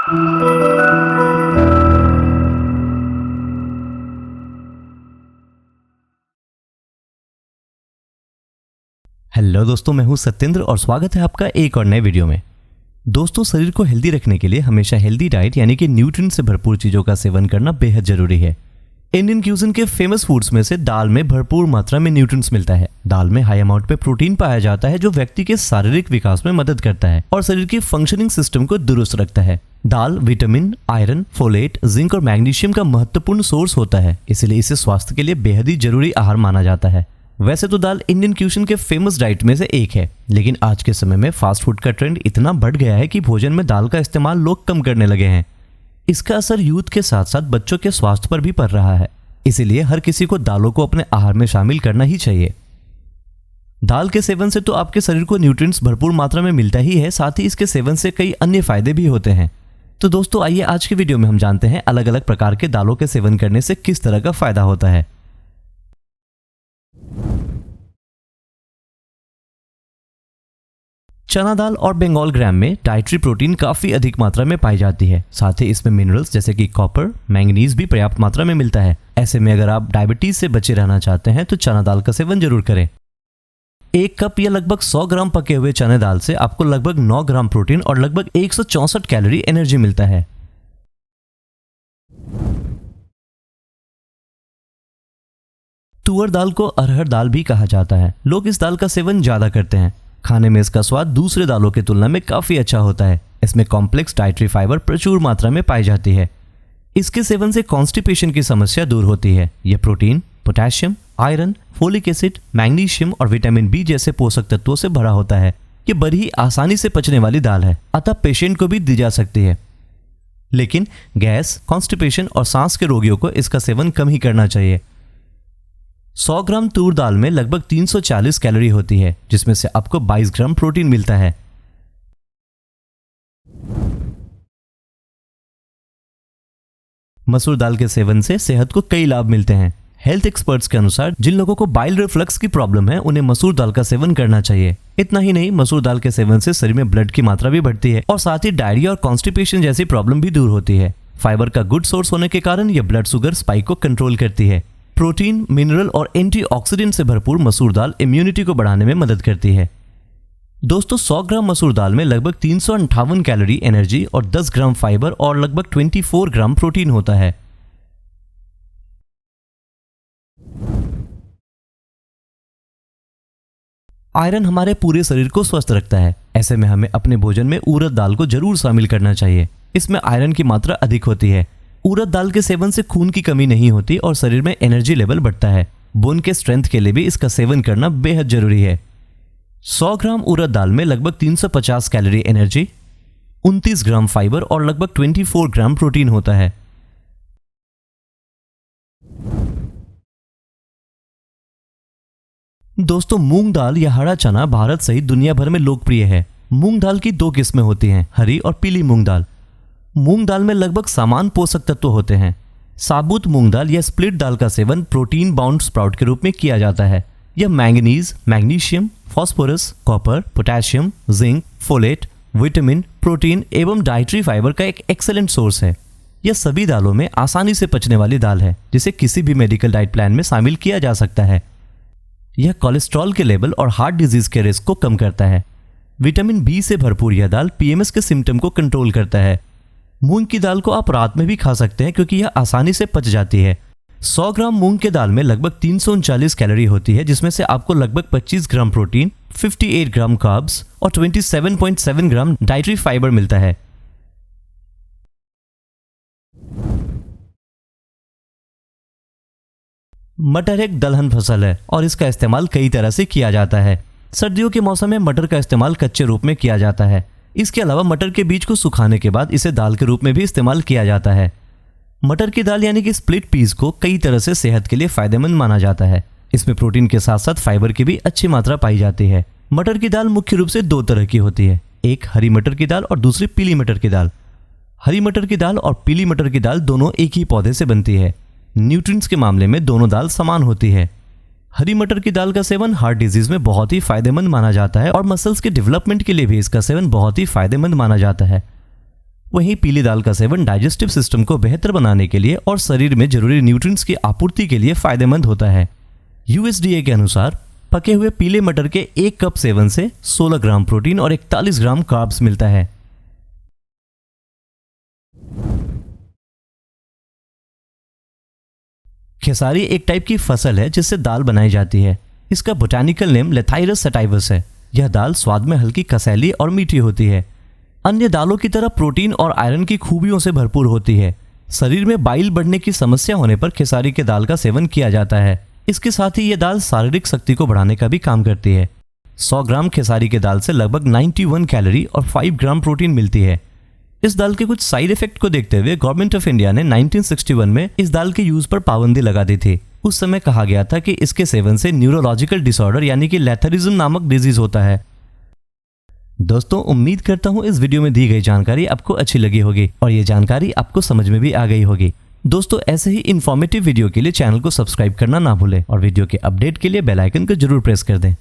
Hello दोस्तों, मैं हूं सत्येंद्र और स्वागत है आपका एक और नए वीडियो में। दोस्तों, शरीर को हेल्दी रखने के लिए हमेशा हेल्दी डाइट यानी कि न्यूट्रिएंट से भरपूर चीज़ों का सेवन करना बेहद जरूरी है। इंडियन क्यूजिन के फेमस फूड्स में से दाल में भरपूर मात्रा में न्यूट्रिएंट्स मिलता है। दाल में हाई अमाउंट में प्रोटीन पाया जाता है जो व्यक्ति के शारीरिक विकास में मदद करता है और शरीर की फंक्शनिंग सिस्टम को दुरुस्त रखता है। दाल विटामिन, आयरन, फोलेट, जिंक और मैग्नीशियम का महत्वपूर्ण सोर्स होता है, इसलिए इसे स्वास्थ्य के लिए बेहद ही जरूरी आहार माना जाता है। वैसे तो दाल इंडियन क्यूजिन के फेमस डाइट में से एक है, लेकिन आज के समय में फास्ट फूड का ट्रेंड इतना बढ़ गया है कि भोजन में दाल का इस्तेमाल लोग कम करने लगे हैं। इसका असर यूथ के साथ साथ बच्चों के स्वास्थ्य पर भी पड़ रहा है, इसीलिए हर किसी को दालों को अपने आहार में शामिल करना ही चाहिए। दाल के सेवन से तो आपके शरीर को न्यूट्रिएंट्स भरपूर मात्रा में मिलता ही है, साथ ही इसके सेवन से कई अन्य फायदे भी होते हैं। तो दोस्तों, आइए आज के वीडियो में हम जानते हैं अलग अलग प्रकार के दालों के सेवन करने से किस तरह का फायदा होता है। चना दाल और बंगाल ग्राम में डाइटरी प्रोटीन काफी अधिक मात्रा में पाई जाती है। साथ ही इसमें मिनरल्स जैसे कि कॉपर, मैंगनीज भी पर्याप्त मात्रा में मिलता है। ऐसे में अगर आप डायबिटीज से बचे रहना चाहते हैं तो चना दाल का सेवन जरूर करें। 1 कप या लगभग 100 ग्राम पके हुए चने दाल से आपको लगभग 9 ग्राम प्रोटीन और लगभग 164 कैलोरी एनर्जी मिलता है। तुअर दाल को अरहर दाल भी कहा जाता है। लोग इस दाल का सेवन ज्यादा करते हैं। खाने में इसका स्वाद दूसरे दालों की तुलना में काफी अच्छा होता है। इसमें कॉम्प्लेक्स डाइटरी फाइबर प्रचुर मात्रा में पाई जाती है। इसके सेवन से कॉन्स्टिपेशन की समस्या दूर होती है। यह protein, potassium, iron, folic acid, magnesium और विटामिन बी जैसे पोषक तत्वों से भरा होता है। ये बड़ी ही आसानी से पचने वाली दाल है, अतः पेशेंट को भी दी जा सकती है। लेकिन गैस, कॉन्स्टिपेशन और सांस के रोगियों को इसका सेवन कम ही करना चाहिए। 100 ग्राम तूर दाल में लगभग 340 कैलोरी होती है, जिसमें से आपको 22 ग्राम प्रोटीन मिलता है। मसूर दाल के सेवन से सेहत को कई लाभ मिलते हैं। हेल्थ एक्सपर्ट्स के अनुसार जिन लोगों को बाइल रिफ्लक्स की प्रॉब्लम है उन्हें मसूर दाल का सेवन करना चाहिए। इतना ही नहीं, मसूर दाल के सेवन से शरीर में ब्लड की मात्रा भी बढ़ती है और साथ ही डायरिया और कॉन्स्टिपेशन जैसी प्रॉब्लम भी दूर होती है। फाइबर का गुड सोर्स होने के कारण यह ब्लड शुगर स्पाइक को कंट्रोल करती है। प्रोटीन, मिनरल और एंटीऑक्सीडेंट से भरपूर मसूर दाल इम्यूनिटी को बढ़ाने में मदद करती है। दोस्तों, 100 ग्राम मसूर दाल में लगभग 358 कैलोरी एनर्जी और 10 ग्राम फाइबर और लगभग 24 ग्राम प्रोटीन होता है। आयरन हमारे पूरे शरीर को स्वस्थ रखता है। ऐसे में हमें अपने भोजन में उड़द दाल को जरूर शामिल करना चाहिए। इसमें आयरन की मात्रा अधिक होती है। उड़द दाल के सेवन से खून की कमी नहीं होती और शरीर में एनर्जी लेवल बढ़ता है। बोन के स्ट्रेंथ के लिए भी इसका सेवन करना बेहद जरूरी है। 100 ग्राम उड़द दाल में लगभग 350 कैलोरी एनर्जी, 29 ग्राम फाइबर और लगभग 24 ग्राम प्रोटीन होता है। दोस्तों, मूंग दाल या हरा चना भारत सहित दुनिया भर में लोकप्रिय है। मूंग दाल की 2 किस्में होती हैं, हरी और पीली मूंग दाल। मूंग दाल में लगभग समान पोषक तत्व होते हैं। साबुत मूंग दाल या स्प्लिट दाल का सेवन प्रोटीन बाउंड स्प्राउट के रूप में किया जाता है। यह manganese, magnesium, phosphorus, copper, potassium, zinc, folate, vitamin, protein एवं डाइटरी फाइबर का एक एक्सेलेंट सोर्स है। यह सभी दालों में आसानी से पचने वाली दाल है, जिसे किसी भी मेडिकल डाइट प्लान में शामिल किया जा सकता है। यह कोलेस्ट्रॉल के लेवल और हार्ट डिजीज के रिस्क को कम करता है। विटामिन बी से भरपूर यह दाल पीएमएस के सिम्टम को कंट्रोल करता है। मूंग की दाल को आप रात में भी खा सकते हैं क्योंकि यह आसानी से पच जाती है। 100 ग्राम मूंग के दाल में लगभग 339 कैलोरी होती है, जिसमें से आपको लगभग 25 ग्राम प्रोटीन, 58 ग्राम कार्ब्स और 27.7 ग्राम डाइटरी फाइबर मिलता है। मटर एक दलहन फसल है और इसका इस्तेमाल कई तरह से किया जाता है। सर्दियों के मौसम में मटर का इस्तेमाल कच्चे रूप में किया जाता है। इसके अलावा मटर के बीज को सुखाने के बाद इसे दाल के रूप में भी इस्तेमाल किया जाता है। मटर की दाल यानी कि स्प्लिट पीस को कई तरह से सेहत के लिए फायदेमंद माना जाता है। इसमें प्रोटीन के साथ साथ फाइबर की भी अच्छी मात्रा पाई जाती है। मटर की दाल मुख्य रूप से 2 तरह की होती है, एक हरी मटर की दाल और दूसरी पीली मटर की दाल। हरी मटर की दाल और पीली मटर की दाल दोनों एक ही पौधे से बनती है। न्यूट्रिएंट्स के मामले में दोनों दाल समान होती है। हरी मटर की दाल का सेवन हार्ट डिजीज में बहुत ही फायदेमंद माना जाता है और मसल्स के डेवलपमेंट के लिए भी इसका सेवन बहुत ही फायदेमंद माना जाता है। वहीं पीली दाल का सेवन डाइजेस्टिव सिस्टम को बेहतर बनाने के लिए और शरीर में जरूरी न्यूट्रिएंट्स की आपूर्ति के लिए फायदेमंद होता है। USDA के अनुसार पके हुए पीले मटर के 1 कप सेवन से 16 ग्राम प्रोटीन और 41 ग्राम कार्ब्स मिलता है। खेसारी एक टाइप की फसल है जिससे दाल बनाई जाती है। इसका बोटैनिकल नेम लेथाइरस सटाइवस है। यह दाल स्वाद में हल्की कसैली और मीठी होती है। अन्य दालों की तरह प्रोटीन और आयरन की खूबियों से भरपूर होती है। शरीर में बाइल बढ़ने की समस्या होने पर खेसारी के दाल का सेवन किया जाता है। इसके साथ ही यह दाल शारीरिक शक्ति को बढ़ाने का भी काम करती है। 100 ग्राम खेसारी के दाल से लगभग 91 कैलोरी और 5 ग्राम प्रोटीन मिलती है। इस दाल के कुछ साइड इफेक्ट को देखते हुए गवर्नमेंट ऑफ इंडिया ने 1961 में इस दाल के यूज पर पाबंदी लगा दी थी। उस समय कहा गया था कि इसके सेवन से न्यूरोलॉजिकल डिसऑर्डर यानी कि लेथरिज्म नामक डिजीज होता है। दोस्तों, उम्मीद करता हूँ इस वीडियो में दी गई जानकारी आपको अच्छी लगी होगी और ये जानकारी आपको समझ में भी आ गई होगी। दोस्तों, ऐसे ही इन्फॉर्मेटिव वीडियो के लिए चैनल को सब्सक्राइब करना ना भूलें और वीडियो के अपडेट के लिए बेल आइकन को जरूर प्रेस कर दें।